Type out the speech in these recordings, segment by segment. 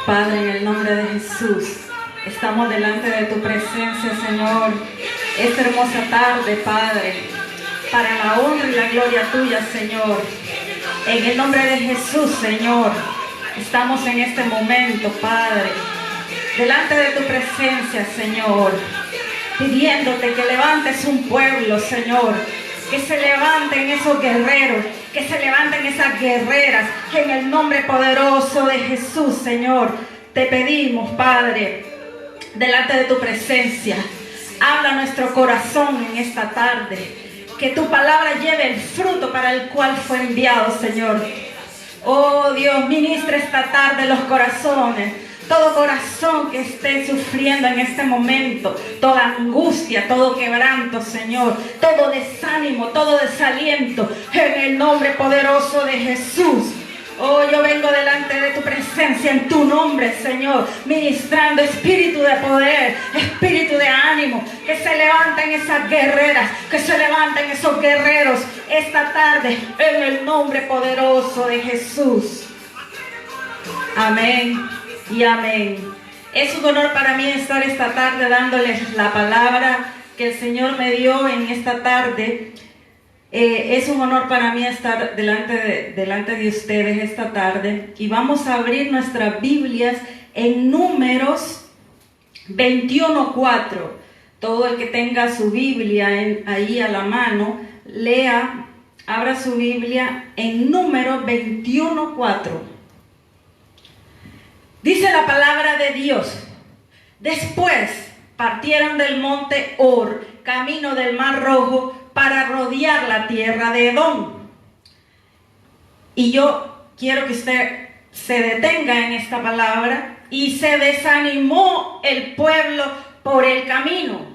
Padre, en el nombre de Jesús, estamos delante de tu presencia, Señor, esta hermosa tarde, Padre, para la honra y la gloria tuya, Señor. En el nombre de Jesús, Señor, estamos en este momento, Padre, delante de tu presencia, Señor, pidiéndote que levantes un pueblo, Señor, que se levanten esos guerreros, que se levanten esas guerreras, que en el nombre poderoso de Jesús, Señor, te pedimos, Padre, delante de tu presencia, habla nuestro corazón en esta tarde, que tu palabra lleve el fruto para el cual fue enviado, Señor. Oh Dios, ministra esta tarde los corazones, todo corazón que esté sufriendo en este momento, toda angustia, todo quebranto, Señor, todo desánimo, todo desaliento, en el nombre poderoso de Jesús. Oh, yo vengo delante de tu presencia en tu nombre, Señor, ministrando espíritu de poder, espíritu de ánimo, que se levanten esas guerreras, que se levanten esos guerreros esta tarde, en el nombre poderoso de Jesús. Amén y amén. Es un honor para mí estar esta tarde dándoles la palabra que el Señor me dio en esta tarde. Es un honor para mí estar delante de ustedes esta tarde, y vamos a abrir nuestras Biblias en Números 21:4. Todo el que tenga su Biblia ahí a la mano, lea, abra su Biblia en Números 21:4. Dice la palabra de Dios: después partieron del monte Hor, camino del Mar Rojo, para rodear la tierra de Edom. Y yo quiero que usted se detenga en esta palabra. Y se desanimó el pueblo por el camino.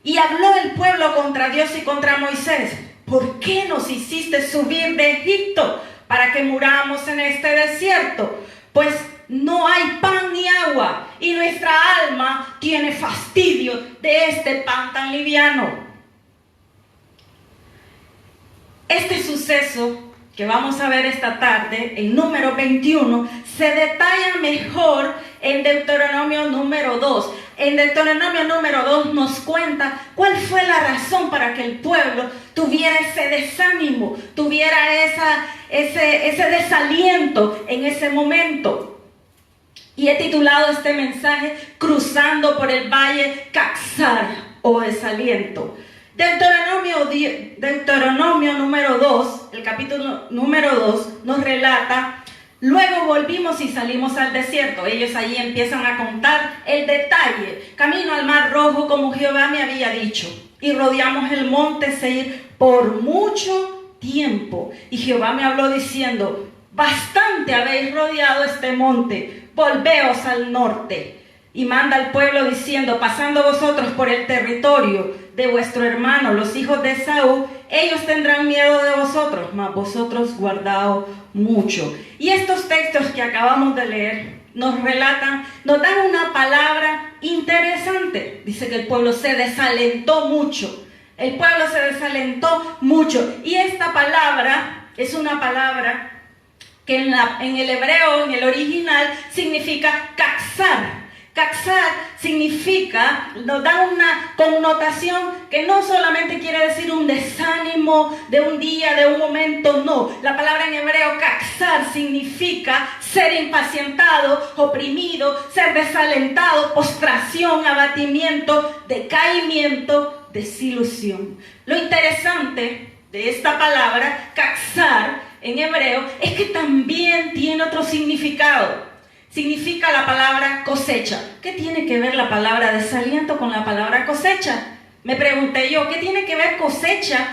Y habló el pueblo contra Dios y contra Moisés: ¿por qué nos hiciste subir de Egipto para que muramos en este desierto? Pues no hay pan ni agua, y nuestra alma tiene fastidio de este pan tan liviano. Este suceso que vamos a ver esta tarde, en Número 21, se detalla mejor en Deuteronomio número 2. En Deuteronomio número 2 nos cuenta cuál fue la razón para que el pueblo tuviera ese desánimo, tuviera ese desaliento en ese momento. Y he titulado este mensaje: Cruzando por el valle Caxar, o desaliento. Deuteronomio número 2, el capítulo número 2, nos relata: luego volvimos y salimos al desierto. Ellos allí empiezan a contar el detalle. Camino al Mar Rojo, como Jehová me había dicho, y rodeamos el monte Seir por mucho tiempo. Y Jehová me habló diciendo: bastante habéis rodeado este monte, volveos al norte. Y manda al pueblo diciendo: pasando vosotros por el territorio de vuestro hermano, los hijos de Esaú, ellos tendrán miedo de vosotros, mas vosotros guardaos mucho. Y estos textos que acabamos de leer nos relatan, nos dan una palabra interesante. Dice que el pueblo se desalentó mucho. El pueblo se desalentó mucho. Y esta palabra es una palabra que en el hebreo, en el original, significa caxar. Caxar significa, nos da una connotación que no solamente quiere decir un desánimo de un día, de un momento, no. La palabra en hebreo caxar significa ser impacientado, oprimido, ser desalentado, postración, abatimiento, decaimiento, desilusión. Lo interesante de esta palabra, caxar, en hebreo, es que también tiene otro significado. Significa la palabra cosecha. ¿Qué tiene que ver la palabra desaliento con la palabra cosecha? Me pregunté yo, ¿qué tiene que ver cosecha?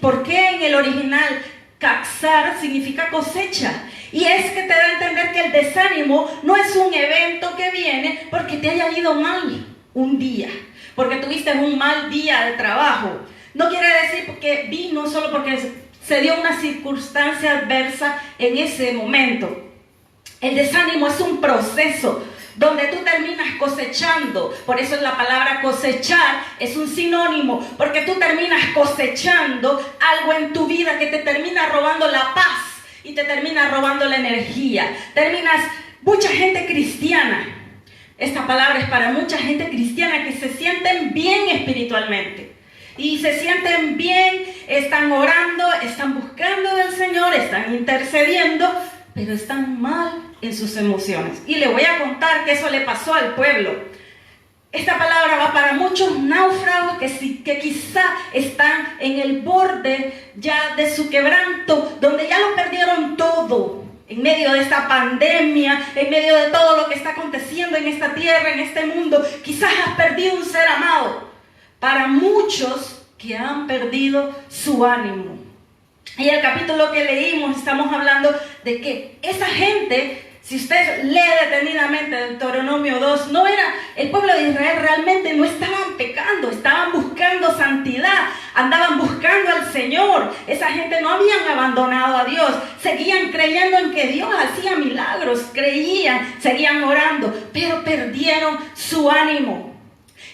¿Por qué en el original caxar significa cosecha? Y es que te da a entender que el desánimo no es un evento que viene porque te haya ido mal un día, porque tuviste un mal día de trabajo. No quiere decir que vino solo porque se dio una circunstancia adversa en ese momento. El desánimo es un proceso donde tú terminas cosechando. Por eso la palabra cosechar es un sinónimo, porque tú terminas cosechando algo en tu vida que te termina robando la paz y te termina robando la energía. Terminas mucha gente cristiana. Esta palabra es para mucha gente cristiana que se sienten bien espiritualmente. Y se sienten bien, están orando, están buscando del Señor, están intercediendo, pero están mal en sus emociones. Y le voy a contar que eso le pasó al pueblo. Esta palabra va para muchos náufragos que quizá están en el borde ya de su quebranto, donde ya lo perdieron todo. En medio de esta pandemia, en medio de todo lo que está aconteciendo en esta tierra, en este mundo, quizás has perdido un ser amado. Para muchos que han perdido su ánimo. Y el capítulo que leímos, estamos hablando de que esa gente, si usted lee detenidamente Deuteronomio 2, no era, el pueblo de Israel realmente no estaban pecando, estaban buscando santidad, andaban buscando al Señor. Esa gente no habían abandonado a Dios, seguían creyendo en que Dios hacía milagros, creían, seguían orando, pero perdieron su ánimo.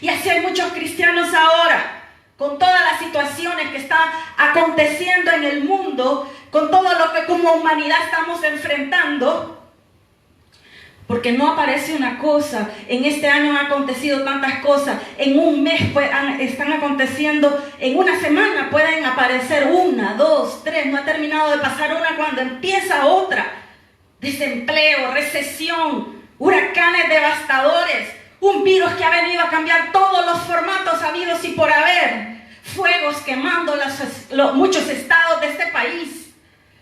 Y así hay muchos cristianos ahora, con todas las situaciones que están aconteciendo en el mundo, con todo lo que como humanidad estamos enfrentando. Porque no aparece una cosa, en este año han acontecido tantas cosas, en un mes están aconteciendo, en una semana pueden aparecer 1, 2, 3, no ha terminado de pasar una cuando empieza otra. Desempleo, recesión, huracanes devastadores, un virus que ha venido a cambiar todos los formatos habidos y por haber, fuegos quemando muchos estados de este país,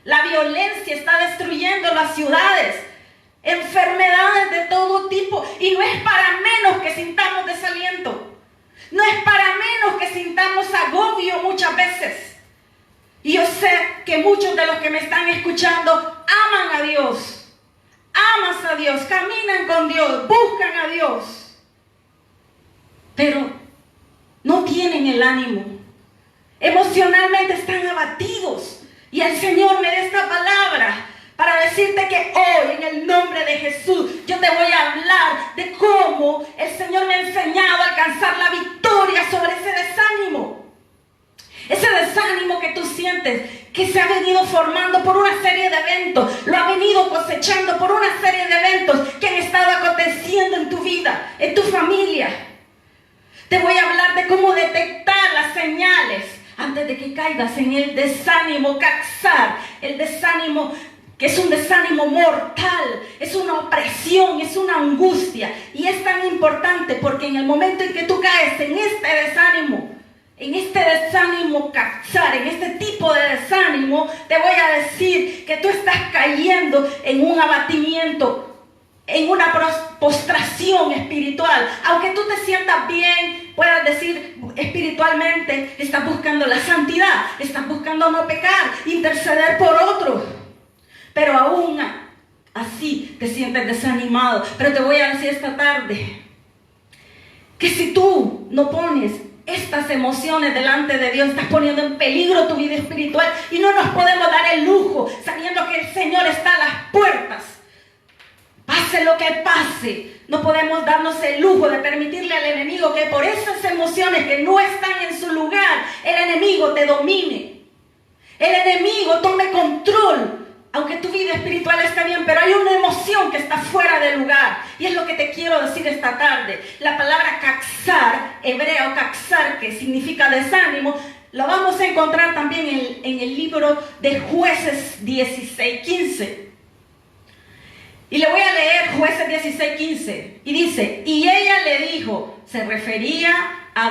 la violencia está destruyendo las ciudades, enfermedades de todo tipo, y no es para menos que sintamos desaliento, no es para menos que sintamos agobio muchas veces. Y yo sé que muchos de los que me están escuchando aman a Dios, amas a Dios, caminan con Dios, buscan a Dios, pero no tienen el ánimo, emocionalmente están abatidos. Y el Señor me da esta palabra para decirte que hoy, en el nombre de Jesús, yo te voy a hablar de cómo el Señor me ha enseñado a alcanzar la victoria sobre ese desánimo. Ese desánimo que tú sientes, que se ha venido formando por una serie de eventos, lo ha venido cosechando por una serie de eventos que han estado aconteciendo en tu vida, en tu familia. Te voy a hablar de cómo detectar las señales antes de que caigas en el desánimo, caxar, el desánimo que es un desánimo mortal, es una opresión, es una angustia. Y es tan importante porque en el momento en que tú caes en este desánimo caxar, en este tipo de desánimo, te voy a decir que tú estás cayendo en un abatimiento, en una postración espiritual. Aunque tú te sientas bien, puedas decir espiritualmente, estás buscando la santidad, estás buscando no pecar, interceder por otros, pero aún así te sientes desanimado. Pero te voy a decir esta tarde que si tú no pones estas emociones delante de Dios, estás poniendo en peligro tu vida espiritual. Y no nos podemos dar el lujo, sabiendo que el Señor está a las puertas. Pase lo que pase, no podemos darnos el lujo de permitirle al enemigo que por esas emociones que no están en su lugar, el enemigo te domine. El enemigo tome control. Aunque tu vida espiritual está bien, pero hay una emoción que está fuera de lugar. Y es lo que te quiero decir esta tarde. La palabra caxar, hebreo caxar, que significa desánimo, lo vamos a encontrar también en el libro de Jueces 16:15. Y le voy a leer Jueces 16:15. Y dice, y ella le dijo, se refería a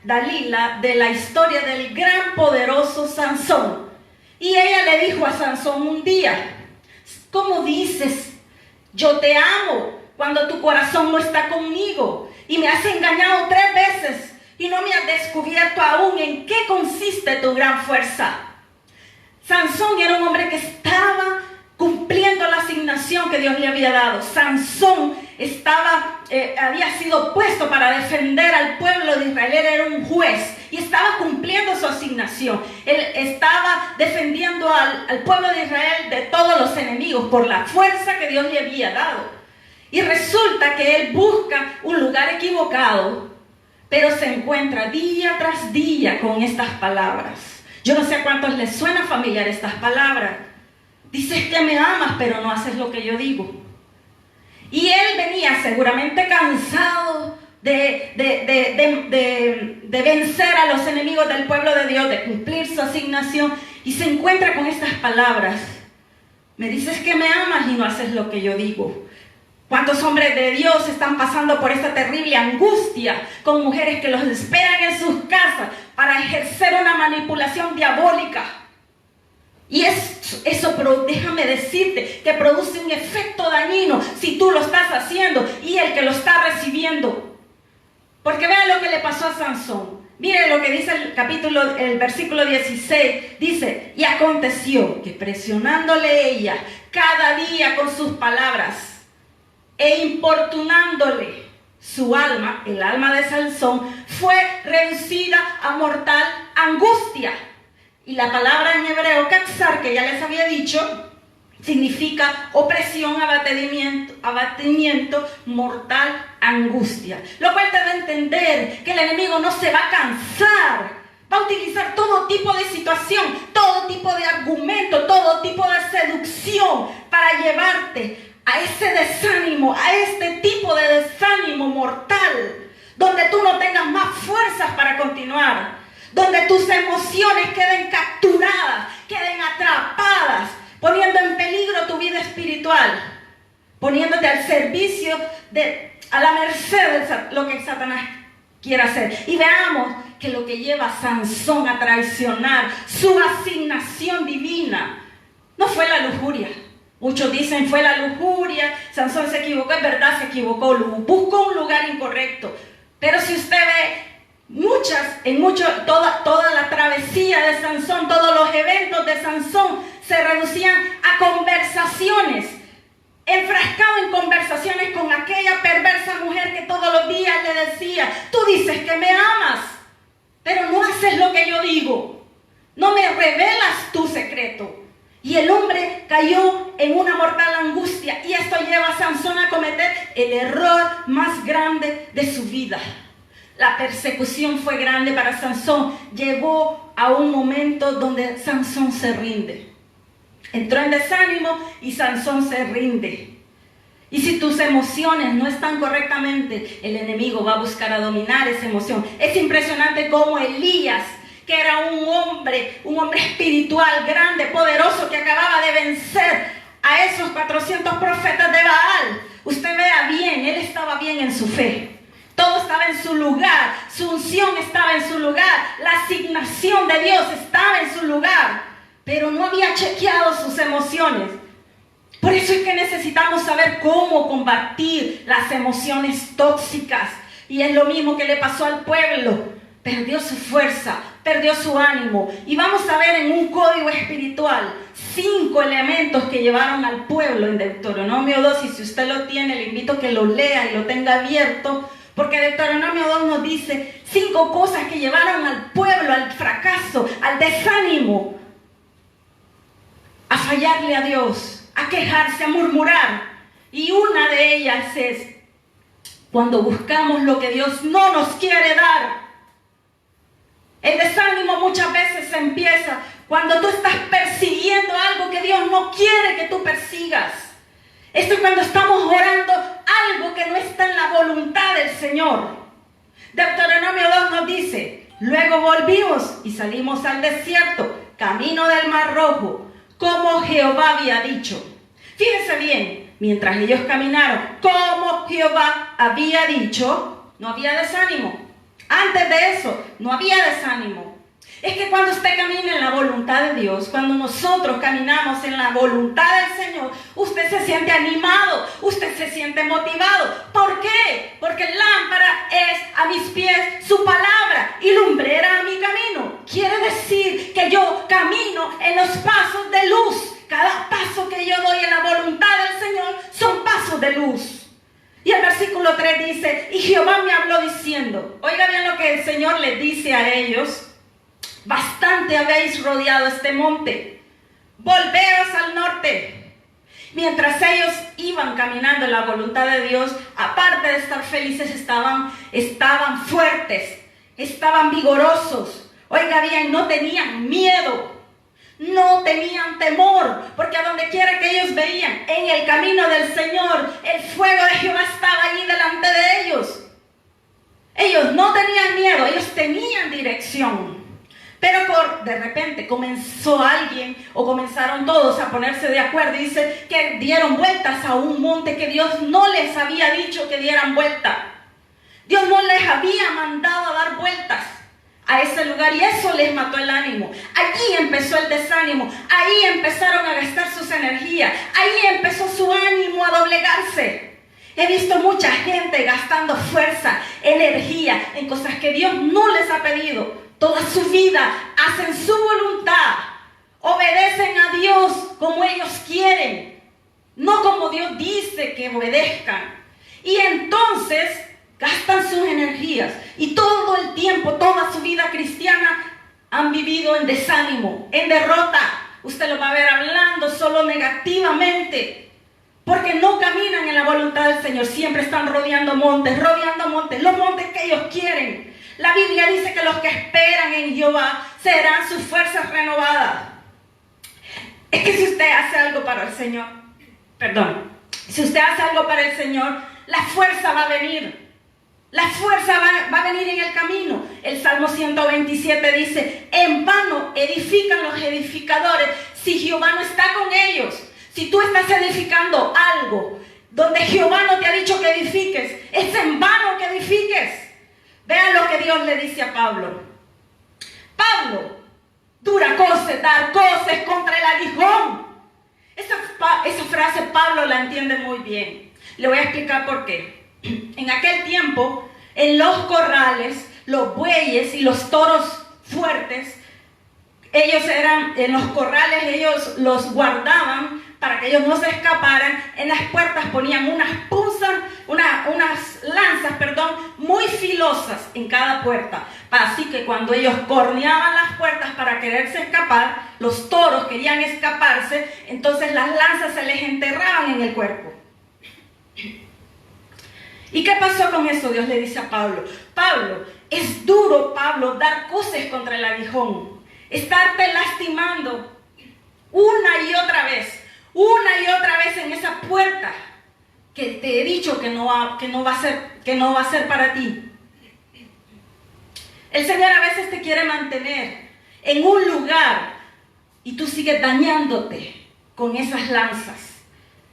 Dalila de la historia del gran poderoso Sansón. Y ella le dijo a Sansón un día, ¿cómo dices, yo te amo, cuando tu corazón no está conmigo? Y me has engañado 3 veces y no me has descubierto aún en qué consiste tu gran fuerza. Sansón era un hombre que estaba cumpliendo la asignación que Dios le había dado. Sansón había sido puesto para defender al pueblo de Israel. Él era un juez y estaba cumpliendo su asignación. Él estaba defendiendo al pueblo de Israel de todos los enemigos por la fuerza que Dios le había dado. Y resulta que él busca un lugar equivocado, pero se encuentra día tras día con estas palabras. Yo no sé a cuántos les suena familiar estas palabras. Dices que me amas, pero no haces lo que yo digo. Y él venía seguramente cansado de vencer a los enemigos del pueblo de Dios, de cumplir su asignación, y se encuentra con estas palabras. Me dices que me amas y no haces lo que yo digo. ¿Cuántos hombres de Dios están pasando por esta terrible angustia con mujeres que los esperan en sus casas para ejercer una manipulación diabólica? Y eso, pero déjame decirte que produce un efecto dañino si tú lo estás haciendo y el que lo está recibiendo. Porque vean lo que le pasó a Sansón. Miren lo que dice el versículo 16. Dice, y aconteció que presionándole ella cada día con sus palabras e importunándole su alma, el alma de Sansón, fue reducida a mortal angustia. Y la palabra en hebreo, katsar, que ya les había dicho, significa opresión, abatimiento, mortal angustia. Lo cual te da a entender que el enemigo no se va a cansar. Va a utilizar todo tipo de situación, todo tipo de argumento, todo tipo de seducción para llevarte a ese desánimo, a este tipo de desánimo mortal, donde tú no tengas más fuerzas para continuar, donde tus emociones queden capturadas, queden atrapadas, poniendo en peligro tu vida espiritual, poniéndote al servicio, a la merced de lo que Satanás quiere hacer. Y veamos que lo que lleva a Sansón a traicionar su asignación divina no fue la lujuria. Muchos dicen fue la lujuria, Sansón se equivocó, es verdad, se equivocó, buscó un lugar incorrecto. Pero si usted ve toda la travesía de Sansón, todos los eventos de Sansón se reducían a conversaciones, enfrascado en conversaciones con aquella perversa mujer que todos los días le decía, tú dices que me amas, pero no haces lo que yo digo, no me revelas tu secreto. Y el hombre cayó en una mortal angustia, y esto lleva a Sansón a cometer el error más grande de su vida. La persecución fue grande para Sansón. Llegó a un momento donde Sansón se rinde. Entró en desánimo y Sansón se rinde. Y si tus emociones no están correctamente, el enemigo va a buscar a dominar esa emoción. Es impresionante cómo Elías, que era un hombre espiritual, grande, poderoso, que acababa de vencer a esos 400 profetas de Baal. Usted vea bien, él estaba bien en su fe. Todo estaba en su lugar, su unción estaba en su lugar, la asignación de Dios estaba en su lugar, pero no había chequeado sus emociones. Por eso es que necesitamos saber cómo combatir las emociones tóxicas. Y es lo mismo que le pasó al pueblo. Perdió su fuerza, perdió su ánimo. Y vamos a ver en un código espiritual 5 elementos que llevaron al pueblo en Deuteronomio 2. Y si usted lo tiene, le invito a que lo lea y lo tenga abierto, porque Deuteronomio 2 nos dice 5 cosas que llevaron al pueblo al fracaso, al desánimo, a fallarle a Dios, a quejarse, a murmurar. Y una de ellas es cuando buscamos lo que Dios no nos quiere dar. El desánimo muchas veces se empieza cuando tú estás persiguiendo algo que Dios no quiere que tú persigas. Esto es cuando estamos orando algo que no está en la voluntad del Señor. Deuteronomio 2 nos dice, luego volvimos y salimos al desierto, camino del Mar Rojo, como Jehová había dicho. Fíjense bien, mientras ellos caminaron, como Jehová había dicho, no había desánimo. Antes de eso, no había desánimo. Es que cuando usted camina en la voluntad de Dios, cuando nosotros caminamos en la voluntad del Señor, usted se siente animado, usted se siente motivado. ¿Por qué? Porque lámpara es a mis pies su palabra y lumbrera a mi camino. Quiere decir que yo camino en los pasos de luz. Cada paso que yo doy en la voluntad del Señor son pasos de luz. Y el versículo 3 dice, y Jehová me habló diciendo, oiga bien lo que el Señor les dice a ellos, bastante habéis rodeado este monte, volveos al norte. Mientras ellos iban caminando en la voluntad de Dios, aparte de estar felices, estaban fuertes, estaban vigorosos. Oiga bien, no tenían miedo. No tenían temor, porque a donde quiera que ellos veían, en el camino del Señor, el fuego de Jehová estaba allí delante de ellos. Ellos no tenían miedo, ellos tenían dirección. Pero de repente comenzó alguien, o comenzaron todos a ponerse de acuerdo, y dice que dieron vueltas a un monte que Dios no les había dicho que dieran vuelta. Dios no les había mandado a dar vueltas a ese lugar, y eso les mató el ánimo. Allí empezó el desánimo, ahí empezaron a gastar sus energías, ahí empezó su ánimo a doblegarse. He visto mucha gente gastando fuerza, energía en cosas que Dios no les ha pedido. Toda su vida hacen su voluntad, obedecen a Dios como ellos quieren, no como Dios dice que obedezcan. Y entonces gastan sus energías y todo el tiempo, toda su vida cristiana han vivido en desánimo, en derrota. Usted lo va a ver hablando solo negativamente, porque no caminan en la voluntad del Señor. Siempre están rodeando montes, los montes que ellos quieren. La Biblia dice que los que esperan en Jehová serán sus fuerzas renovadas. Es que si usted hace algo para el Señor, si usted hace algo para el Señor, la fuerza va a venir. La fuerza va a venir en el camino. El Salmo 127 dice: en vano edifican los edificadores si Jehová no está con ellos. Si tú estás edificando algo donde Jehová no te ha dicho que edifiques, es en vano que edifiques. Vean lo que Dios le dice a Pablo. Pablo, dura cosa dar coces contra el aguijón. Esa frase Pablo la entiende muy bien. Le voy a explicar por qué. En aquel tiempo, en los corrales, los bueyes y los toros fuertes, en los corrales ellos los guardaban para que ellos no se escaparan. En las puertas ponían unas lanzas, muy filosas en cada puerta. Así que cuando ellos corneaban las puertas para quererse escapar, los toros querían escaparse, entonces las lanzas se les enterraban en el cuerpo. ¿Y qué pasó con eso? Dios le dice a Pablo: Pablo, es duro, Pablo, dar coces contra el aguijón, estarte lastimando una y otra vez en esa puerta que te he dicho que no va a ser para ti. El Señor a veces te quiere mantener en un lugar y tú sigues dañándote con esas lanzas.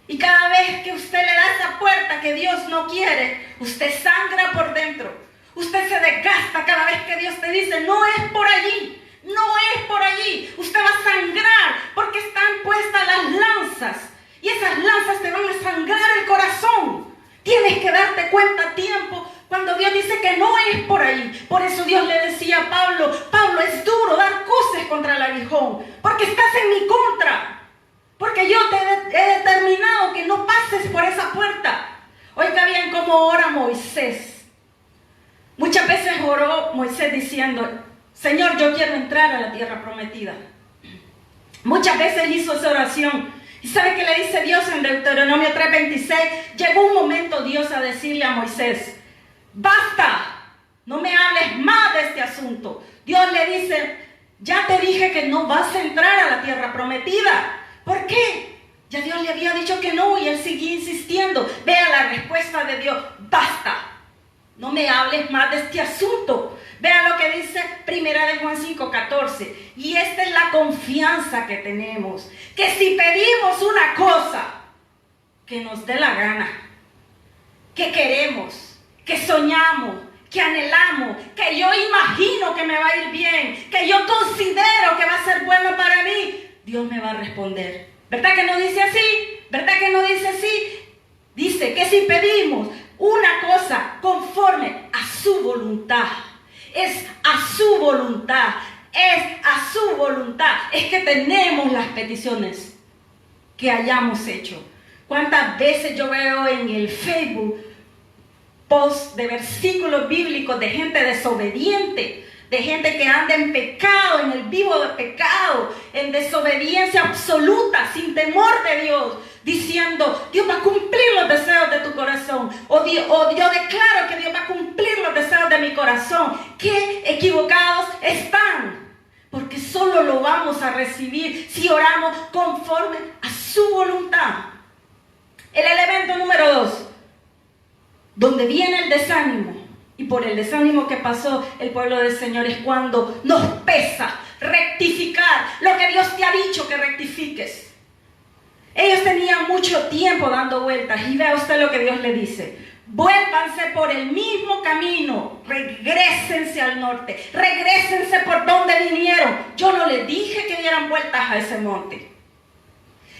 Y cada vez que usted le da esa puerta que Dios no quiere, usted sangra por dentro. Usted se desgasta cada vez que Dios te dice: no es por allí, no es por allí. Usted va a sangrar porque están puestas las lanzas. Y esas lanzas te van a sangrar el corazón. Tienes que darte cuenta a tiempo cuando Dios dice que no es por ahí. Por eso Dios le decía a Pablo: Pablo, es duro dar coces contra el aguijón, porque estás en mi contra. Porque yo te he determinado que no pases por esa puerta. Oiga bien cómo ora Moisés. Muchas veces oró Moisés diciendo: Señor, yo quiero entrar a la tierra prometida. Muchas veces hizo esa oración. ¿Y sabe qué le dice Dios en Deuteronomio 3:26? Llegó un momento Dios a decirle a Moisés: basta, no me hables más de este asunto. Dios le dice: ya te dije que no vas a entrar a la tierra prometida. ¿Por qué? Ya Dios le había dicho que no y él seguía insistiendo. Vea la respuesta de Dios: basta, no me hables más de este asunto. Vea lo que dice 1 Juan 5:14. Y esta es la confianza que tenemos, que si pedimos una cosa que nos dé la gana, que queremos, que soñamos, que anhelamos, que yo imagino que me va a ir bien, que yo considero que va a ser bueno para mí, Dios me va a responder. ¿Verdad que no dice así? ¿Verdad que no dice así? Dice que si pedimos una cosa conforme a su voluntad, es a su voluntad, es a su voluntad, es que tenemos las peticiones que hayamos hecho. ¿Cuántas veces yo veo en el Facebook posts de versículos bíblicos de gente desobediente? De gente que anda en pecado, en el vivo de pecado, en desobediencia absoluta, sin temor de Dios, diciendo: Dios va a cumplir los deseos de tu corazón, o yo declaro que Dios va a cumplir los deseos de mi corazón. ¡Qué equivocados están! porque solo lo vamos a recibir si oramos conforme a su voluntad. El elemento número 2, donde viene el desánimo, y por el desánimo que pasó el pueblo del Señor, es cuando nos pesa rectificar lo que Dios te ha dicho que rectifiques. Ellos tenían mucho tiempo dando vueltas, y vea usted lo que Dios le dice: vuélvanse por el mismo camino, regrésense al norte, regrésense por donde vinieron. Yo no les dije que dieran vueltas a ese monte.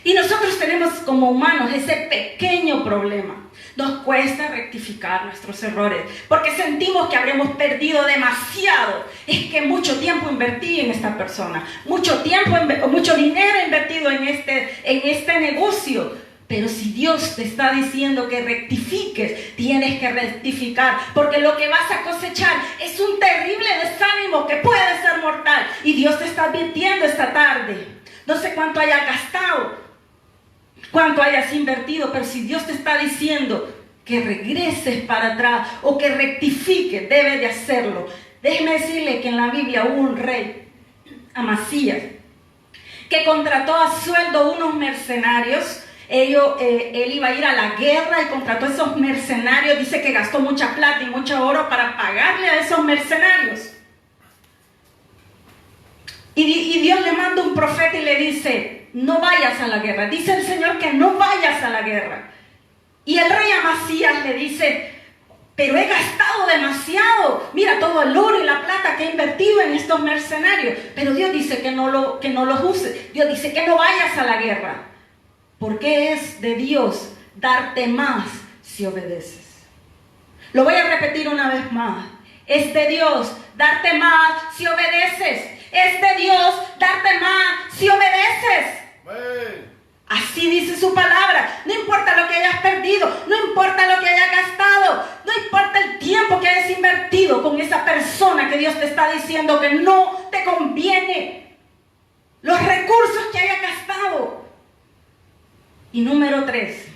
Y nosotros tenemos como humanos ese pequeño problema. Nos cuesta rectificar nuestros errores porque sentimos que habremos perdido demasiado. Es que mucho tiempo invertí en esta persona, mucho dinero invertido en este negocio. Pero si Dios te está diciendo que rectifiques, tienes que rectificar, porque lo que vas a cosechar es un terrible desánimo que puede ser mortal. Y Dios te está advirtiendo esta tarde. No sé cuánto hayas gastado, cuánto hayas invertido, pero si Dios te está diciendo que regreses para atrás o que rectifiques, debes de hacerlo. Déjeme decirle que en la Biblia hubo un rey, Amasías, que contrató a sueldo unos mercenarios. Él iba a ir a la guerra y contrató a esos mercenarios. Dice que gastó mucha plata y mucho oro para pagarle a esos mercenarios. Y Dios le manda un profeta y le dice: no vayas a la guerra. Dice el Señor que no vayas a la guerra. Y el rey Amasías le dice: pero he gastado demasiado. Mira todo el oro y la plata que he invertido en estos mercenarios. Pero Dios dice que no los uses. Dios dice que no vayas a la guerra. Porque es de Dios darte más si obedeces. Lo voy a repetir una vez más. Es de Dios darte más si obedeces. Es de Dios darte más si obedeces. Así dice su palabra. No importa lo que hayas perdido, no importa lo que hayas gastado, no importa el tiempo que hayas invertido con esa persona que Dios te está diciendo que no te conviene, los recursos que hayas gastado. Y número 3,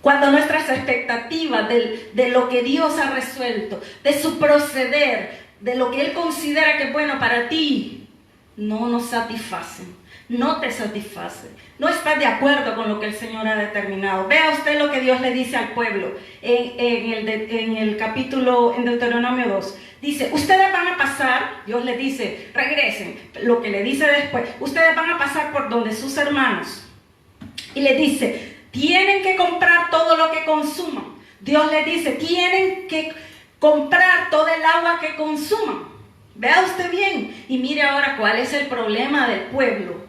cuando nuestras expectativas de lo que Dios ha resuelto, de su proceder, de lo que Él considera que es bueno para ti, no nos satisfacen, no te satisface, no estás de acuerdo con lo que el Señor ha determinado. Vea usted lo que Dios le dice al pueblo en el capítulo, en Deuteronomio 2. Dice: ustedes van a pasar, Dios les dice, regresen. Lo que le dice después: ustedes van a pasar por donde sus hermanos. Y les dice: tienen que comprar todo lo que consuman. Dios les dice: tienen que comprar todo el agua que consuman. Vea usted bien. Y mire ahora cuál es el problema del pueblo.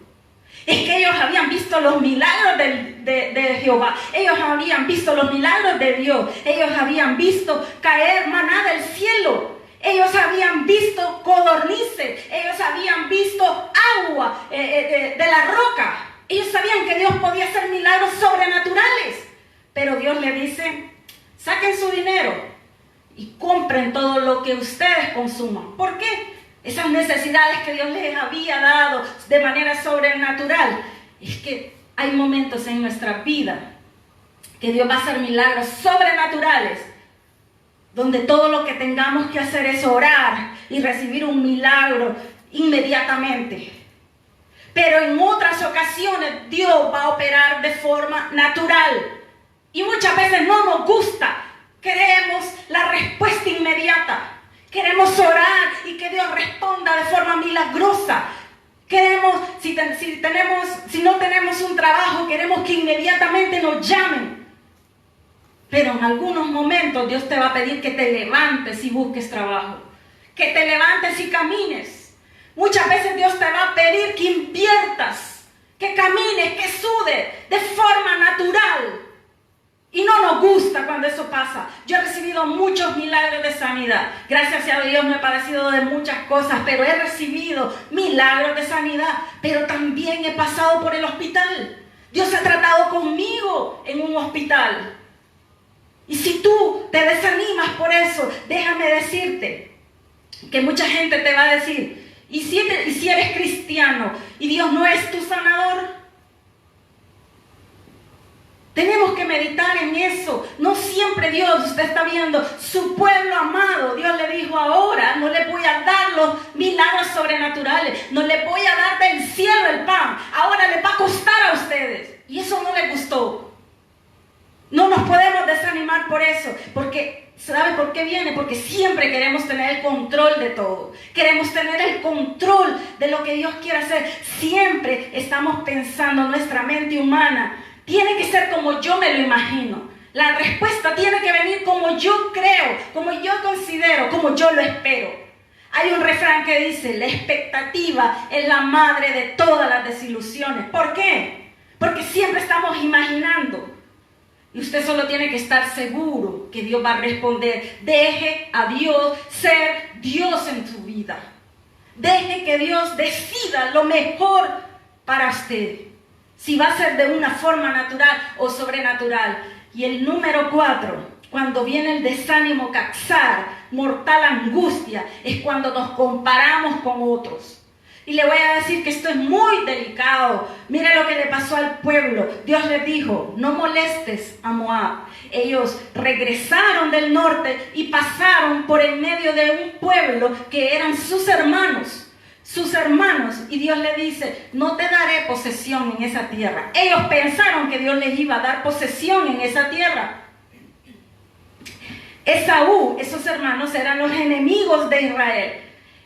Es que ellos habían visto los milagros de Jehová. Ellos habían visto los milagros de Dios. Ellos habían visto caer maná del cielo. Ellos habían visto codornices. Ellos habían visto agua de la roca. Ellos sabían que Dios podía hacer milagros sobrenaturales. Pero Dios le dice: saquen su dinero y compren todo lo que ustedes consuman. ¿Por qué? Esas necesidades que Dios les había dado de manera sobrenatural. Es que hay momentos en nuestra vida que Dios va a hacer milagros sobrenaturales, donde todo lo que tengamos que hacer es orar y recibir un milagro inmediatamente. Pero en otras ocasiones Dios va a operar de forma natural. Y muchas veces no nos gusta. Queremos la respuesta inmediata. Queremos orar y que Dios responda de forma milagrosa. Queremos, si no tenemos un trabajo, queremos que inmediatamente nos llamen. Pero en algunos momentos Dios te va a pedir que te levantes y busques trabajo. Que te levantes y camines. Muchas veces Dios te va a pedir que inviertas, que camines, que sudes de forma natural. Y no nos gusta cuando eso pasa. Yo he recibido muchos milagros de sanidad. Gracias a Dios me he padecido de muchas cosas, pero he recibido milagros de sanidad. Pero también he pasado por el hospital. Dios ha tratado conmigo en un hospital. Y si tú te desanimas por eso, déjame decirte que mucha gente te va a decir: ¿y si eres cristiano y Dios no es tu sanador? Tenemos que que meditar en eso. No siempre Dios, usted está viendo, su pueblo amado, Dios le dijo ahora, no le voy a dar los milagros sobrenaturales, no le voy a dar del cielo el pan, ahora les va a costar a ustedes. Y eso no les gustó. No nos podemos desanimar por eso, porque ¿sabe por qué viene? Porque siempre queremos tener el control de todo. Queremos tener el control de lo que Dios quiere hacer. Siempre estamos pensando, nuestra mente humana tiene que ser como yo me lo imagino. La respuesta tiene que venir como yo creo, como yo considero, como yo lo espero. Hay un refrán que dice, la expectativa es la madre de todas las desilusiones. ¿Por qué? Porque siempre estamos imaginando. Y usted solo tiene que estar seguro que Dios va a responder. Deje a Dios ser Dios en su vida. Deje que Dios decida lo mejor para usted. Si va a ser de una forma natural o sobrenatural. Y el número 4, cuando viene el desánimo, cansar, mortal angustia, es cuando nos comparamos con otros. Y le voy a decir que esto es muy delicado. Mire lo que le pasó al pueblo. Dios les dijo, no molestes a Moab. Ellos regresaron del norte y pasaron por el medio de un pueblo que eran sus hermanos. Sus hermanos. Y Dios le dice, no te daré posesión en esa tierra. Ellos pensaron que Dios les iba a dar posesión en esa tierra. Esaú, esos hermanos eran los enemigos de Israel.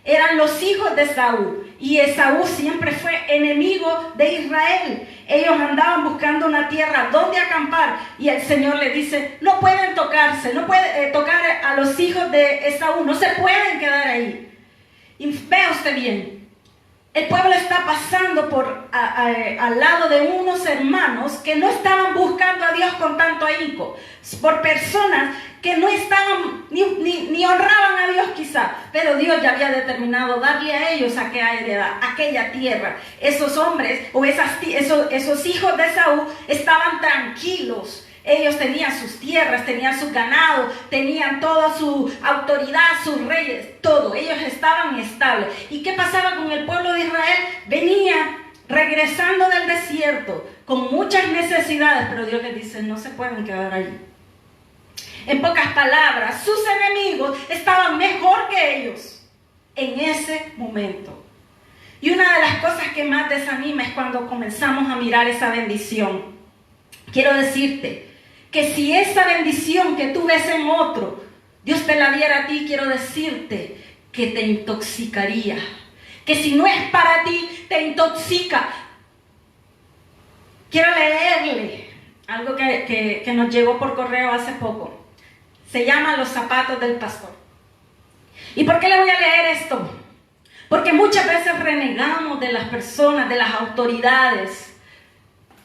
Eran los hijos de Esaú. Y Esaú siempre fue enemigo de Israel. Ellos andaban buscando una tierra donde acampar. Y el Señor le dice, no pueden tocarse, no pueden tocar a los hijos de Esaú. No se pueden quedar ahí. Y vea usted bien. El pueblo está pasando al lado de unos hermanos que no estaban buscando a Dios con tanto ahínco. Por personas que no estaban ni honraban a Dios quizá, pero Dios ya había determinado darle a ellos aquella tierra. Esos hombres o esos hijos de Esaú estaban tranquilos. Ellos tenían sus tierras, tenían su ganado, tenían toda su autoridad, sus reyes, todo. Ellos estaban estables. ¿Y qué pasaba con el pueblo de Israel? Venía regresando del desierto con muchas necesidades, pero Dios les dice, no se pueden quedar ahí. En pocas palabras, sus enemigos estaban mejor que ellos en ese momento. Y una de las cosas que más desanima es cuando comenzamos a mirar esa bendición. Quiero decirte que si esa bendición que tú ves en otro, Dios te la diera a ti, quiero decirte que te intoxicaría. Que si no es para ti, te intoxica. Quiero leerle algo que nos llegó por correo hace poco. Se llama Los zapatos del pastor. ¿Y por qué le voy a leer esto? Porque muchas veces renegamos de las personas, de las autoridades.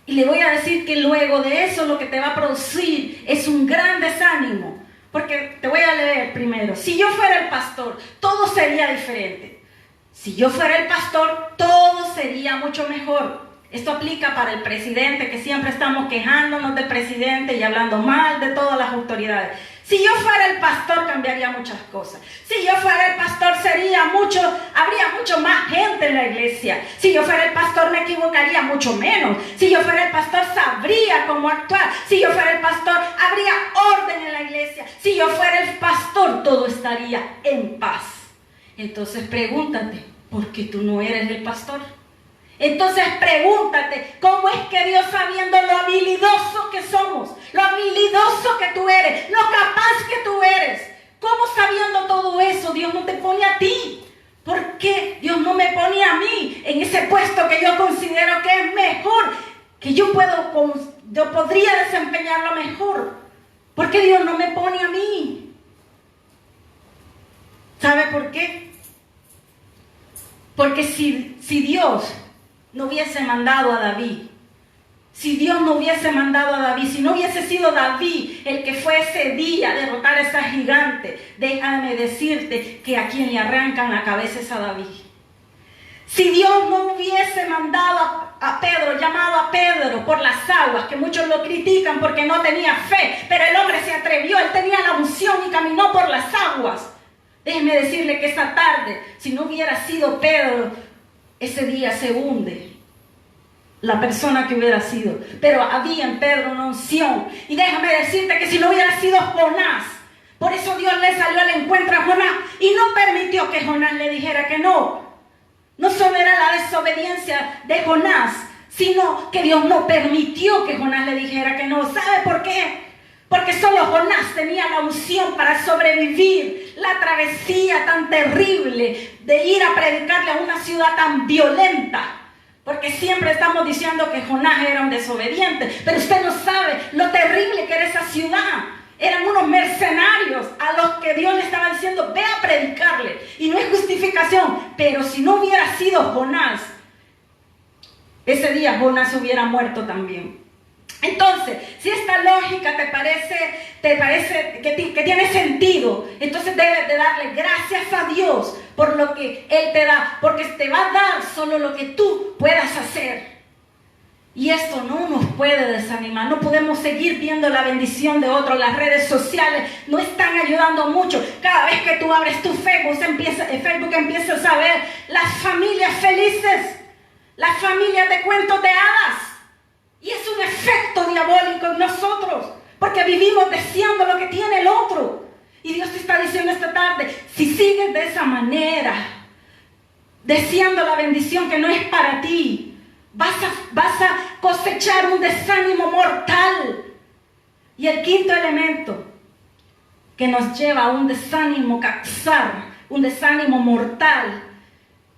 Y le voy a decir que luego de eso lo que te va a producir es un gran desánimo. Porque te voy a leer primero. Si yo fuera el pastor, todo sería diferente. Si yo fuera el pastor, todo sería mucho mejor. Esto aplica para el presidente, que siempre estamos quejándonos del presidente y hablando mal de todas las autoridades. Si yo fuera el pastor, cambiaría muchas cosas. Si yo fuera el pastor, habría mucho más gente en la iglesia. Si yo fuera el pastor, me equivocaría mucho menos. Si yo fuera el pastor, sabría cómo actuar. Si yo fuera el pastor, habría orden en la iglesia. Si yo fuera el pastor, todo estaría en paz. Entonces pregúntate, ¿por qué tú no eres el pastor? Entonces pregúntate, ¿cómo es que Dios, sabiendo lo habilidoso que somos, lo habilidoso que tú eres, lo capaz que tú eres, cómo sabiendo todo eso Dios no te pone a ti? ¿Por qué Dios no me pone a mí en ese puesto que yo considero que es mejor, que yo podría desempeñarlo mejor? ¿Por qué Dios no me pone a mí? ¿Sabe por qué? Porque si Dios no hubiese mandado a David, si Dios no hubiese mandado a David, si no hubiese sido David el que fue ese día a derrotar a esa gigante, déjame decirte que a quien le arrancan la cabeza es a David. Si Dios no hubiese mandado a Pedro, llamado a Pedro por las aguas, que muchos lo critican porque no tenía fe, pero el hombre se atrevió, él tenía la unción y caminó por las aguas. Déjeme decirle que esa tarde, si no hubiera sido Pedro, ese día se hunde. la persona que hubiera sido. Pero había en Pedro una unción. Y déjame decirte que si no hubiera sido Jonás, por eso Dios le salió al encuentro a Jonás y no permitió que Jonás le dijera que no. No solo era la desobediencia de Jonás, sino que Dios no permitió que Jonás le dijera que no. ¿Sabe por qué? Porque solo Jonás tenía la unción para sobrevivir la travesía tan terrible de ir a predicarle a una ciudad tan violenta. Porque siempre estamos diciendo que Jonás era un desobediente, pero usted no sabe lo terrible que era esa ciudad. Eran unos mercenarios a los que Dios le estaba diciendo, ve a predicarle. Y no es justificación, pero si no hubiera sido Jonás, ese día Jonás hubiera muerto también. Entonces, si esta lógica te parece que tiene sentido, entonces debes de darle gracias a Dios por lo que Él te da, porque te va a dar solo lo que tú puedas hacer. Y esto no nos puede desanimar. No podemos seguir viendo la bendición de otros. Las redes sociales no están ayudando mucho. Cada vez que tú abres tu Facebook empiezas a ver las familias felices, las familias de cuentos de hadas. Y es un efecto diabólico en nosotros, porque vivimos deseando lo que tiene el otro. Y Dios te está diciendo esta tarde, si sigues de esa manera, deseando la bendición que no es para ti, vas a cosechar un desánimo mortal. Y el quinto elemento que nos lleva a un desánimo un desánimo mortal,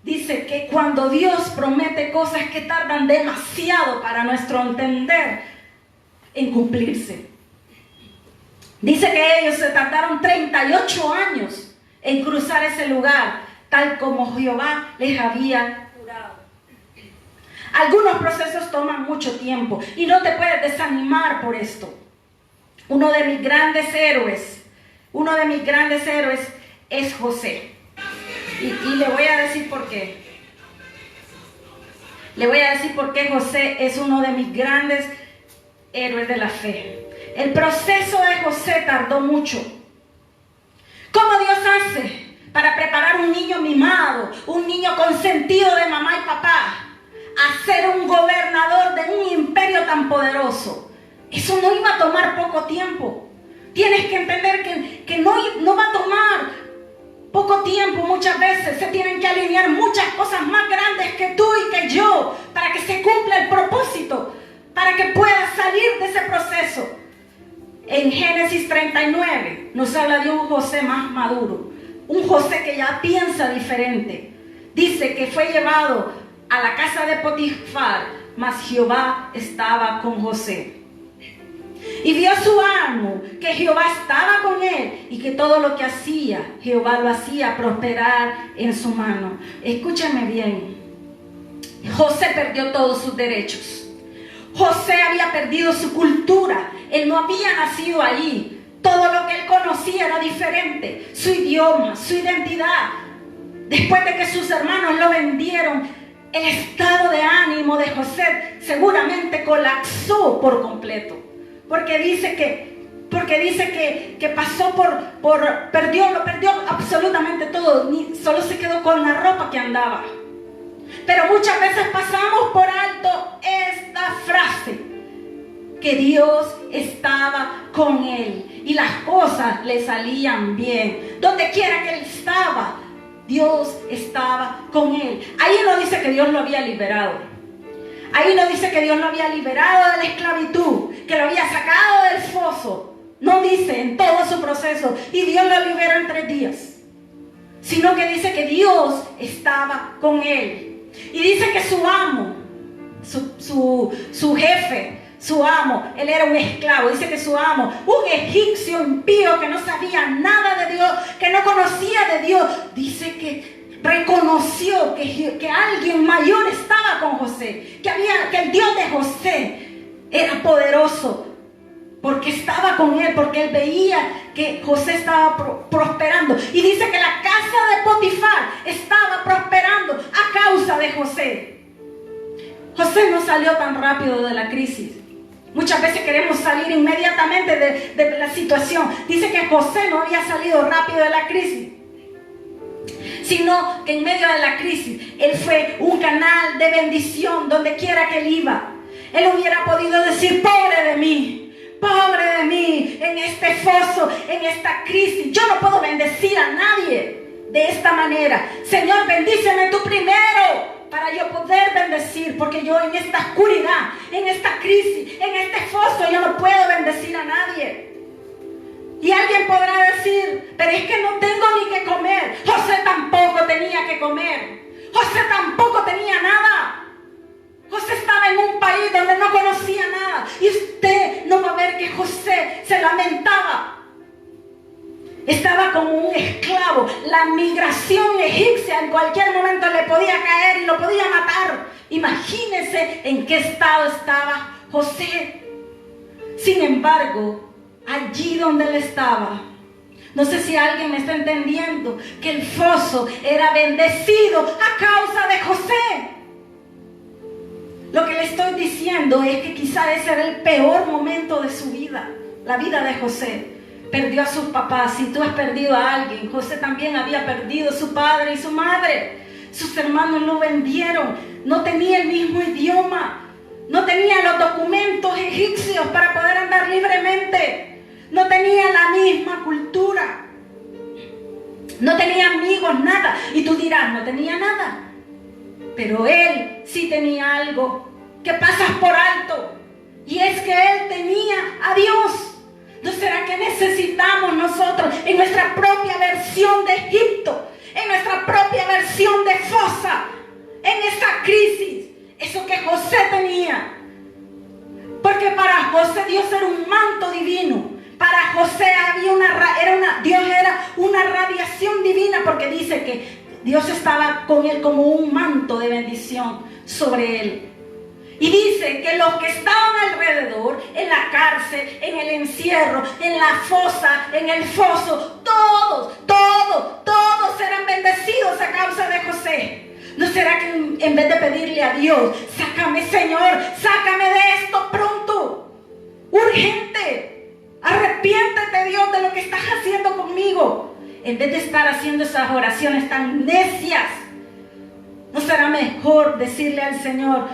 dice que cuando Dios promete cosas que tardan demasiado para nuestro entender en cumplirse. Dice que ellos se tardaron 38 años en cruzar ese lugar, tal como Jehová les había jurado. Algunos procesos toman mucho tiempo y no te puedes desanimar por esto. Uno de mis grandes héroes es José. Y le voy a decir por qué. Le voy a decir por qué José es uno de mis grandes héroes de la fe. El proceso de José tardó mucho. ¿Cómo Dios hace para preparar un niño mimado, un niño consentido de mamá y papá, a ser un gobernador de un imperio tan poderoso? Eso no iba a tomar poco tiempo. Tienes que entender que no va a tomar poco tiempo. Muchas veces se tienen que alinear muchas cosas más grandes que tú y que yo para que se cumpla el propósito, para que puedas salir de ese proceso. En Génesis 39 nos habla de un José más maduro, un José que ya piensa diferente. Dice que fue llevado a la casa de Potifar, mas Jehová estaba con José. Y vio a su amo que Jehová estaba con él y que todo lo que hacía, Jehová lo hacía prosperar en su mano. Escúchame bien. José perdió todos sus derechos. José había perdido su cultura. Él no había nacido allí. Todo lo que él conocía era diferente. Su idioma, su identidad. Después de que sus hermanos lo vendieron, el estado de ánimo de José seguramente colapsó por completo. Porque dice que pasó lo perdió absolutamente todo. Solo se quedó con la ropa que andaba. Pero muchas veces pasamos por alto esta frase, que Dios estaba con él y las cosas le salían bien. Donde quiera que él estaba, Dios estaba con él. Ahí no dice que Dios lo había liberado. Ahí no dice que Dios lo había liberado de la esclavitud, que lo había sacado del foso. No dice en todo su proceso, y Dios lo liberó en 3 días. Sino que dice que Dios estaba con él. Y dice que su amo, su jefe, su amo, él era un esclavo. Dice que su amo, un egipcio impío que no sabía nada de Dios, que no conocía de Dios, dice que reconoció que alguien mayor estaba con José, que el Dios de José era poderoso, porque estaba con él, porque él veía que José estaba prosperando. Y dice que la casa de Potifar estaba prosperando a causa de José. José no salió tan rápido de la crisis. Muchas veces queremos salir inmediatamente de la situación. Dice que José no había salido rápido de la crisis, sino que en medio de la crisis, Él fue un canal de bendición donde quiera que Él iba. Él hubiera podido decir, pobre de mí, en este foso, en esta crisis. Yo no puedo bendecir a nadie de esta manera. Señor, bendíceme tú primero para yo poder bendecir, porque yo en esta oscuridad, en esta crisis, en este foso, yo no puedo bendecir a nadie. Y alguien podrá decir, pero es que no tengo ni que comer. José tampoco tenía que comer. José tampoco tenía nada. José estaba en un país donde no conocía nada. Y usted no va a ver que José se lamentaba. Estaba como un esclavo. La migración egipcia en cualquier momento le podía caer y lo podía matar. Imagínense en qué estado estaba José. Sin embargo, allí donde él estaba, no sé si alguien me está entendiendo, que el foso era bendecido a causa de José. Lo que le estoy diciendo es que quizá ese era el peor momento de su vida, la vida de José. Perdió a sus papás. Si tú has perdido a alguien, José también había perdido a su padre y su madre. Sus hermanos lo vendieron. No tenía el mismo idioma. No tenía los documentos egipcios para poder andar libremente. No tenía la misma cultura. No tenía amigos, nada. Y tú dirás, no tenía nada. Pero él sí tenía algo que pasas por alto. Y es que él tenía a Dios. ¿No será que necesitamos nosotros en nuestra propia versión de Egipto, en nuestra propia versión de fosa, en esta crisis, eso que José tenía? Porque para José Dios era un manto divino. Para José Dios era una radiación divina, porque dice que Dios estaba con él como un manto de bendición sobre él. Y dice que los que estaban alrededor, en la cárcel, en el encierro, en la fosa, en el foso, todos eran bendecidos a causa de José. ¿No será que en vez de pedirle a Dios, sácame Señor, sácame de esto pronto, urgente, arrepiéntete Dios de lo que estás haciendo conmigo? En vez de estar haciendo esas oraciones tan necias, ¿no será mejor decirle al Señor,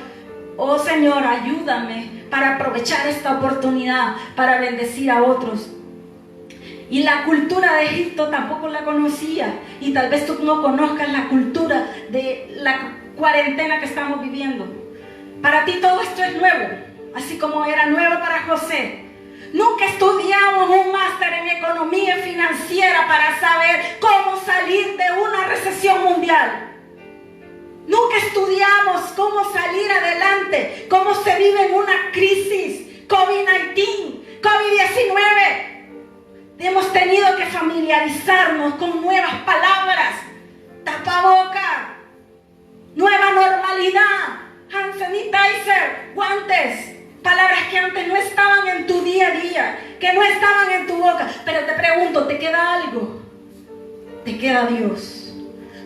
oh Señor, ayúdame para aprovechar esta oportunidad para bendecir a otros? Y la cultura de Egipto tampoco la conocía. Y tal vez tú no conozcas la cultura de la cuarentena que estamos viviendo. Para ti todo esto es nuevo, así como era nuevo para José. Nunca estudiamos un máster en economía financiera para saber cómo salir de una recesión mundial. Nunca estudiamos cómo salir adelante, cómo se vive en una crisis, COVID-19, COVID-19. Hemos tenido que familiarizarnos con nuevas palabras, tapaboca, nueva normalidad, hand sanitizer, guantes, palabras que antes no estaban en tu día a día, que no estaban en tu boca. Pero te pregunto, ¿te queda algo? Te queda Dios.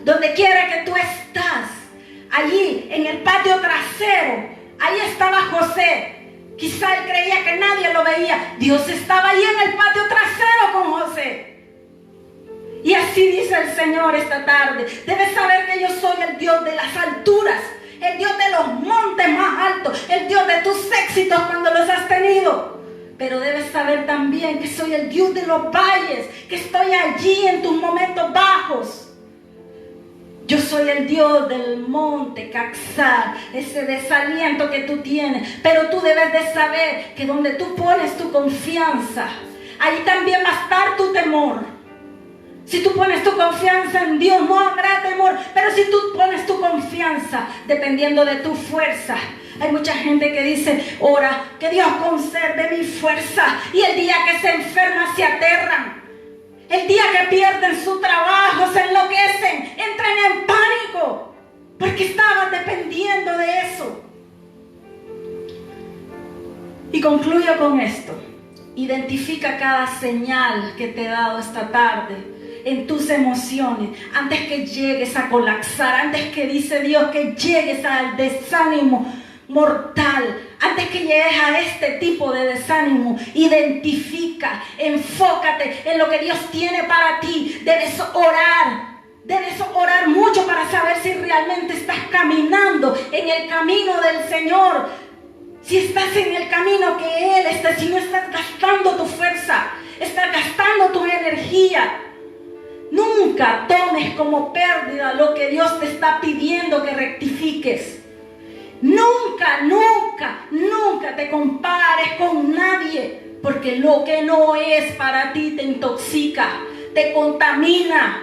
Donde quiera que tú estás, allí en el patio trasero, ahí estaba José. Quizá él creía que nadie lo veía. Dios estaba ahí en el patio trasero con José. Y así dice el Señor esta tarde: debes saber que yo soy el Dios de las alturas, el Dios de los montes más altos, el Dios de tus éxitos cuando los has tenido. Pero debes saber también que soy el Dios de los valles, que estoy allí en tus momentos bajos. Yo soy el Dios del monte Caxar, ese desaliento que tú tienes. Pero tú debes de saber que donde tú pones tu confianza, ahí también va a estar tu temor. Si tú pones tu confianza en Dios, no habrá temor. Pero si tú pones tu confianza dependiendo de tu fuerza, hay mucha gente que dice, ora, que Dios conserve mi fuerza. Y el día que se enferma se aterran. El día que pierden su trabajo, se enloquecen, entran en pánico, porque estaban dependiendo de eso. Y concluyo con esto. Identifica cada señal que te he dado esta tarde en tus emociones, antes que llegues a colapsar, antes que dice Dios que llegues al desánimo mortal, antes que llegues a este tipo de desánimo. Identifica, enfócate en lo que Dios tiene para ti. Debes orar, Debes orar mucho para saber si realmente estás caminando en el camino del Señor. Si estás en el camino que Él está, si no estás gastando tu fuerza, estás gastando tu energía. Nunca tomes como pérdida lo que Dios te está pidiendo que rectifiques. Nunca, nunca, nunca te compares con nadie, porque lo que no es para ti te intoxica, te contamina.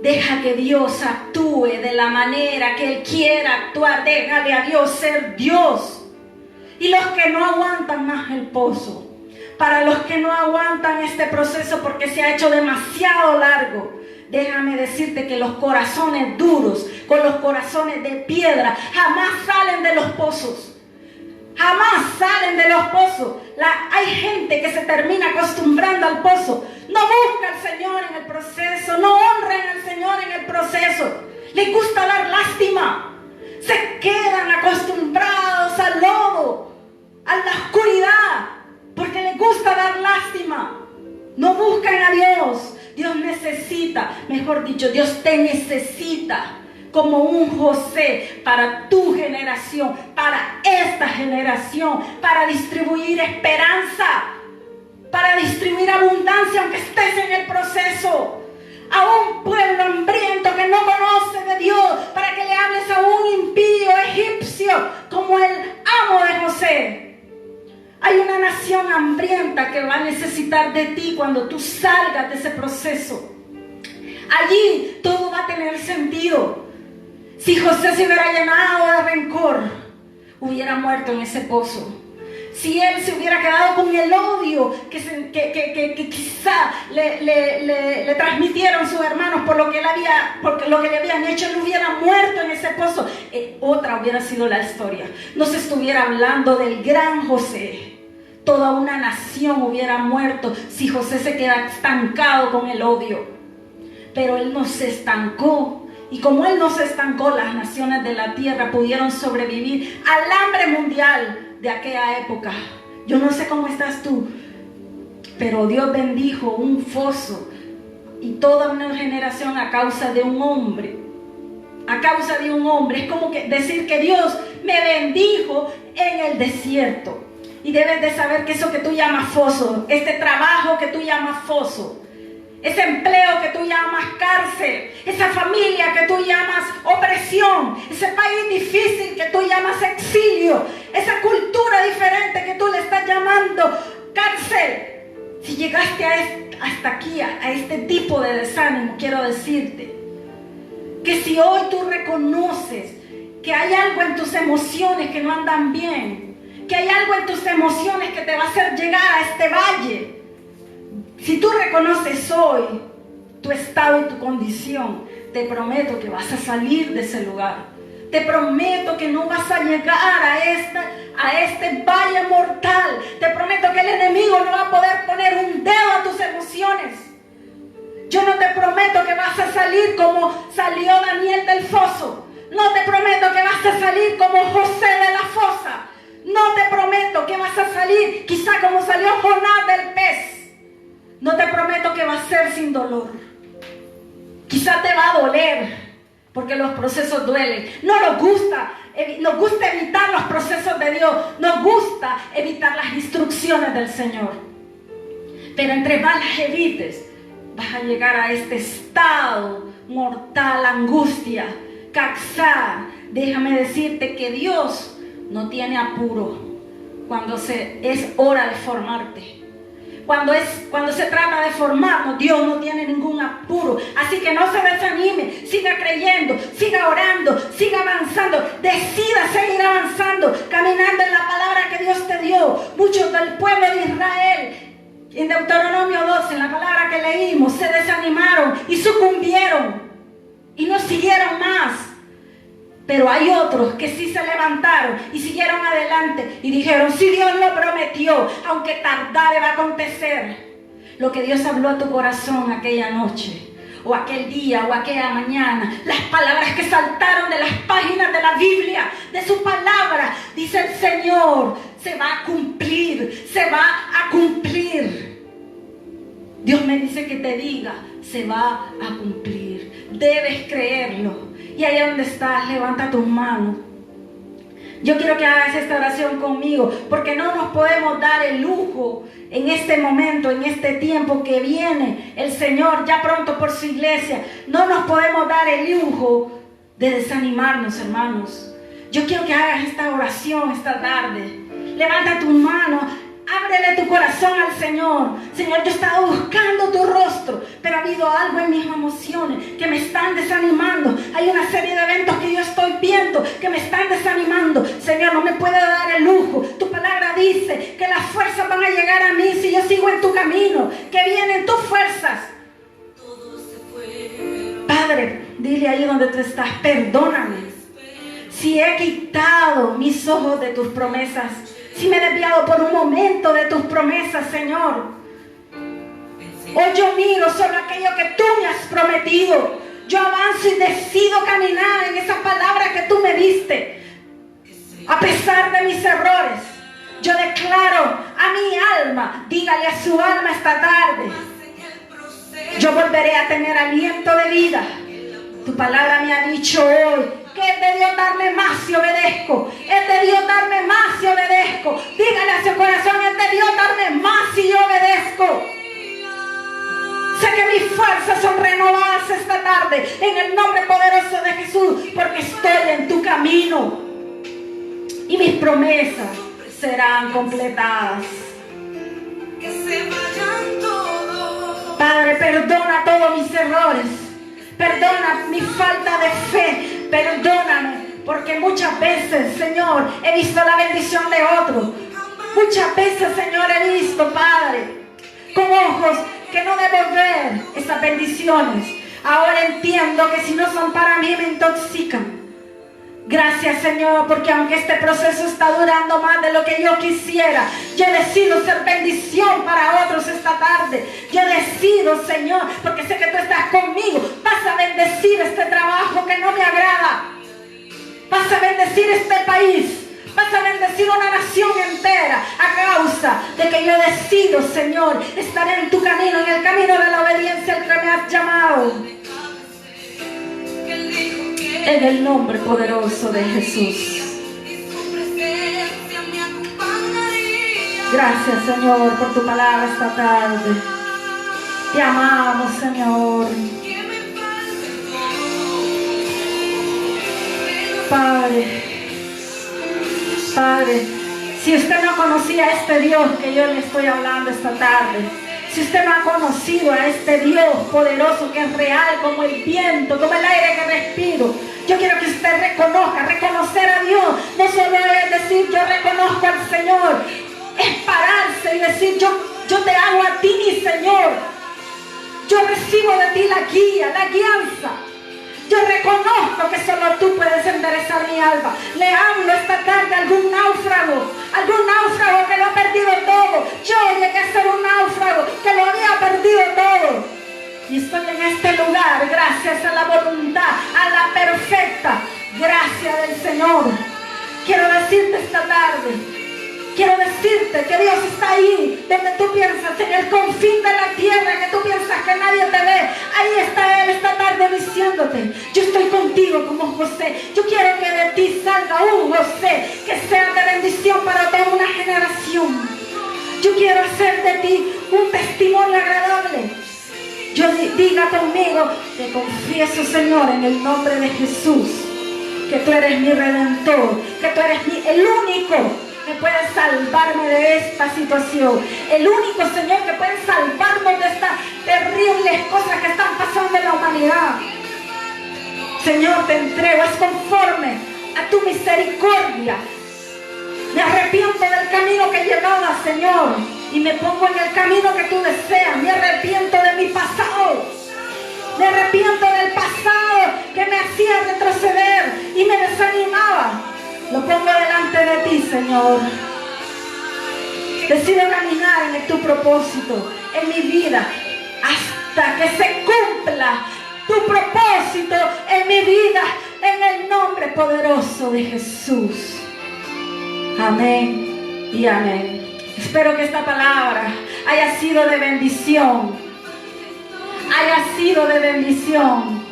Deja que Dios actúe de la manera que Él quiera actuar. Déjale a Dios ser Dios. Y los que no aguantan más el pozo, para los que no aguantan este proceso porque se ha hecho demasiado largo, déjame decirte que los corazones duros, con los corazones de piedra, jamás salen de los pozos. Jamás salen de los pozos. Hay gente que se termina acostumbrando al pozo. No busca al Señor en el proceso, no honran al Señor en el proceso. Les gusta dar lástima. Se quedan acostumbrados al lodo, a la oscuridad, porque les gusta dar lástima. No buscan a Dios. Dios necesita, mejor dicho, Dios te necesita como un José para tu generación, para esta generación, para distribuir esperanza, para distribuir abundancia aunque estés en el proceso. A un pueblo hambriento que no conoce de Dios, para que le hables a un impío egipcio como el amo de José. Hay una nación hambrienta que va a necesitar de ti cuando tú salgas de ese proceso. Allí todo va a tener sentido. Si José se hubiera llenado de rencor, hubiera muerto en ese pozo. Si él se hubiera quedado con el odio que quizá le transmitieron sus hermanos por lo que le habían hecho, él hubiera muerto en ese pozo. Otra hubiera sido la historia. No se estuviera hablando del gran José. Toda una nación hubiera muerto si José se queda estancado con el odio. Pero él no se estancó. Y como él no se estancó, las naciones de la tierra pudieron sobrevivir al hambre mundial de aquella época. Yo no sé cómo estás tú, pero Dios bendijo un foso y toda una generación a causa de un hombre. A causa de un hombre. Es como que decir que Dios me bendijo en el desierto. Y debes de saber que eso que tú llamas foso, este trabajo que tú llamas foso, ese empleo que tú llamas cárcel, esa familia que tú llamas opresión, ese país difícil que tú llamas exilio, esa cultura diferente que tú le estás llamando cárcel. Si llegaste hasta aquí, a este tipo de desánimo, quiero decirte que si hoy tú reconoces que hay algo en tus emociones que no andan bien, que hay algo en tus emociones que te va a hacer llegar a este valle, si tú reconoces hoy tu estado y tu condición, te prometo que vas a salir de ese lugar. Te prometo que no vas a llegar a este valle mortal. Te prometo que el enemigo no va a poder poner un dedo a tus emociones. Yo no te prometo que vas a salir como salió Daniel del foso. No te prometo que vas a salir como José de la fosa. No te prometo que vas a salir quizá como salió Jonás del pez. No te prometo que va a ser sin dolor. Quizá te va a doler, porque los procesos duelen. Nos gusta evitar los procesos de Dios. Nos gusta evitar las instrucciones del Señor. Pero entre más las evites, vas a llegar a este estado mortal, angustia, cansar. Déjame decirte que Dios no tiene apuro cuando es hora de formarte. Cuando se trata de formarnos, Dios no tiene ningún apuro. Así que no se desanime, siga creyendo, siga orando, siga avanzando. Decida seguir avanzando, caminando en la palabra que Dios te dio. Muchos del pueblo de Israel, en Deuteronomio 12, en la palabra que leímos, se desanimaron y sucumbieron y no siguieron más. Pero hay otros que sí se levantaron y siguieron adelante y dijeron, si Dios lo prometió, aunque tardare va a acontecer. Lo que Dios habló a tu corazón aquella noche, o aquel día, o aquella mañana, las palabras que saltaron de las páginas de la Biblia, de su palabra, dice el Señor, se va a cumplir, se va a cumplir. Dios me dice que te diga, se va a cumplir. debes creerlo. Y ahí donde estás, levanta tus manos. Yo quiero que hagas esta oración conmigo, porque no nos podemos dar el lujo en este momento, en este tiempo que viene el Señor ya pronto por su iglesia. No nos podemos dar el lujo de desanimarnos, hermanos. Yo quiero que hagas esta oración esta tarde. Levanta tu mano. Ábrele tu corazón al Señor. Señor, yo he estado buscando tu rostro, pero ha habido algo en mis emociones que me están desanimando. Hay una serie de eventos que yo estoy viendo que me están desanimando. Señor, no me puedo dar el lujo. Tu palabra dice que las fuerzas van a llegar a mí si yo sigo en tu camino, que vienen tus fuerzas. Padre, dile ahí donde tú estás, perdóname si he quitado mis ojos de tus promesas, si me he desviado por un momento de tus promesas, Señor. Hoy yo miro solo aquello que tú me has prometido. Yo avanzo y decido caminar en esa palabra que tú me diste. A pesar de mis errores, yo declaro a mi alma, dígale a su alma esta tarde, yo volveré a tener aliento de vida. Tu palabra me ha dicho hoy que es de Dios darme más si obedezco. Es de Dios darme más si obedezco. Dígale a su corazón, es de Dios darme más si yo obedezco. Sé que mis fuerzas son renovadas esta tarde en el nombre poderoso de Jesús, porque estoy en tu camino y mis promesas serán completadas. Padre, perdona todos mis errores. Perdona mi falta de fe. Perdóname, porque muchas veces, Señor, he visto la bendición de otros. Muchas veces, Señor, he visto, Padre, con ojos que no debo ver esas bendiciones. Ahora entiendo que si no son para mí, me intoxican. Gracias, Señor, porque aunque este proceso está durando más de lo que yo quisiera, yo decido ser bendición para otros esta tarde. Yo decido, Señor, porque sé que tú estás conmigo. Vas a bendecir este trabajo que no me agrada. Vas a bendecir este país. Vas a bendecir una nación entera a causa de que yo decido, Señor, estar en tu camino, en el camino de la obediencia al que me has llamado. En el nombre poderoso de Jesús. Gracias, Señor, por tu palabra esta tarde. Te amamos, Señor. Padre, si usted no conocía a este Dios que yo le estoy hablando esta tarde, si usted no ha conocido a este Dios poderoso que es real como el viento, como el aire que respiro, yo quiero que usted reconozca. Reconocer a Dios no solo es decir yo reconozco al Señor, es pararse y decir yo te hago a ti, mi Señor. Yo recibo de ti la guía, la guianza. Yo reconozco que solo tú puedes enderezar mi alma. Le hablo esta tarde a algún náufrago que lo ha perdido todo. Yo llegué a ser un náufrago que lo había perdido todo. Y estoy en este lugar gracias a la voluntad, a la perfecta gracia del Señor. Quiero decirte esta tarde, quiero decirte que Dios está ahí donde tú piensas, en el confín de la tierra, que tú piensas que nadie te ve. Ahí está Él esta tarde diciéndote, yo estoy contigo como José. Yo quiero que de ti salga un José que sea de bendición para toda una generación. Yo quiero hacer de ti un testimonio agradable. Yo diga conmigo, te confieso, Señor, en el nombre de Jesús, que tú eres mi redentor, que tú eres el único que puede salvarme de esta situación, el único, Señor, que puede salvarnos de estas terribles cosas que están pasando en la humanidad. Señor, te entrego, es conforme a tu misericordia. Me arrepiento del camino que llevaba, Señor, y me pongo en el camino que tú deseas. Me arrepiento de mi pasado. Me arrepiento del pasado que me hacía retroceder y me desanimaba. Lo pongo delante de ti, Señor. Decido caminar en tu propósito en mi vida hasta que se cumpla tu propósito en mi vida, en el nombre poderoso de Jesús. Amén y amén. Espero que esta palabra haya sido de bendición. Haya sido de bendición.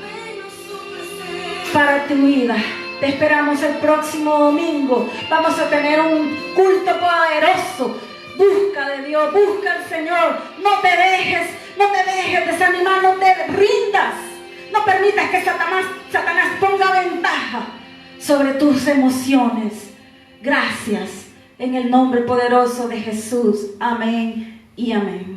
para tu vida. Te esperamos el próximo domingo. Vamos a tener un culto poderoso. Busca de Dios, busca al Señor. No te dejes desanimar, no te rindas. No permitas que Satanás ponga ventaja sobre tus emociones. Gracias. En el nombre poderoso de Jesús. Amén y amén.